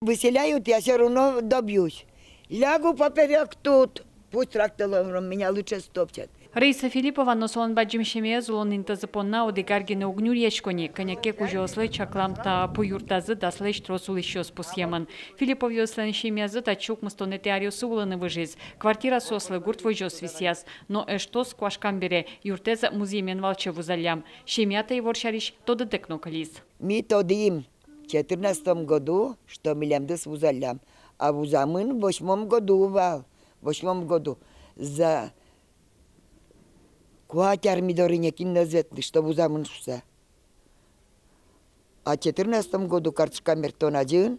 Выселяют, я все равно добьюсь. Лягу поперек тут, пусть трактором меня лучше стопчат. Раиса Филиппова носон баджим шемия зулон интазапонна одигаргине огнюр ешкони, коняке кужослы чакламта пуюртазы даслыш тросул еще спусьеман. Филиппов yoslен шемиязы тачук мастонетеариусу уланы выжиз. Квартира сослы гурт выжос висяз, но эштос квашкамбере юртеза музеймен валче вузалям. Шемията и воршариш то детекно кализ. Мы тодим в 2014 году, что милямдыс вузалям, а вузамын в 2008 году вал. В 2008 году за Куатяр мидорыня кинназетли, что вузамын шуса. А в 2014 году картошкамер тон один,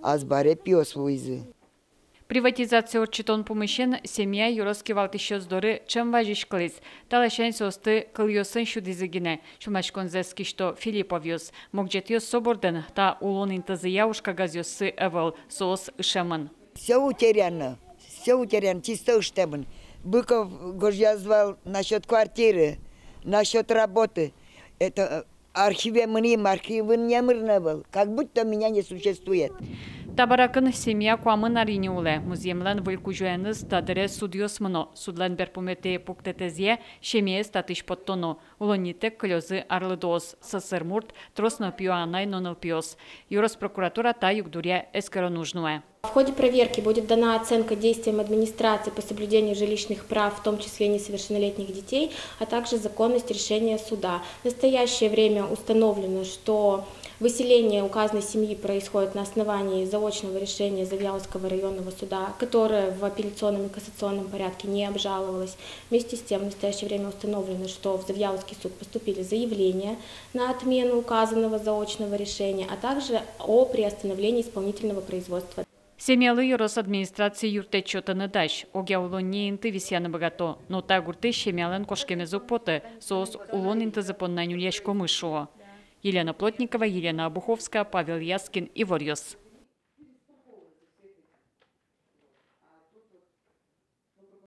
а сбаре пьес вуизы. Приватизация отчетон помещен, семья юроски валтищёс доры, чем важиш клиз. Талашен состы кльёсын шудизыгине, шумашконзески, что Филипповьёс. Могджетьёс соборден, та улон интазыяушка газёсы эвел, соос ишеман. Все утеряно, чисто уштеман. Быков я звал насчет квартиры, насчет работы. Это архиве мним, архивы не был, как будто меня не существует. Табаракын семья куамын ариниуле. Музеемлен вылькужуэныз тадыре судьёс мно. Судлен берпумете пуктетезье, шемие статыш подтоно. Улонитек клёзы арлыдос. Сасырмурт, тросно пьюанай нонылпиос. Юрос прокуратура та югдуря эскоронужнуэ. В ходе проверки будет дана оценка действиям администрации по соблюдению жилищных прав, в том числе несовершеннолетних детей, а также законность решения суда. В настоящее время установлено, что выселение указанной семьи происходит на основании заочного решения Завьяловского районного суда, которое в апелляционном и кассационном порядке не обжаловалось. Вместе с тем, в настоящее время установлено, что в Завьяловский суд поступили заявления на отмену указанного заочного решения, а также о приостановлении исполнительного производства. Семьялы юрос администрации юрте чотаны даш. Огя улон не инты висяны богато, но та гурты шемялен кошкемезу поты, соос улон инты запоннаню яшко мышуо. Елена Плотникова, Елена Обуховская, Павел Яскин и Ворьёс.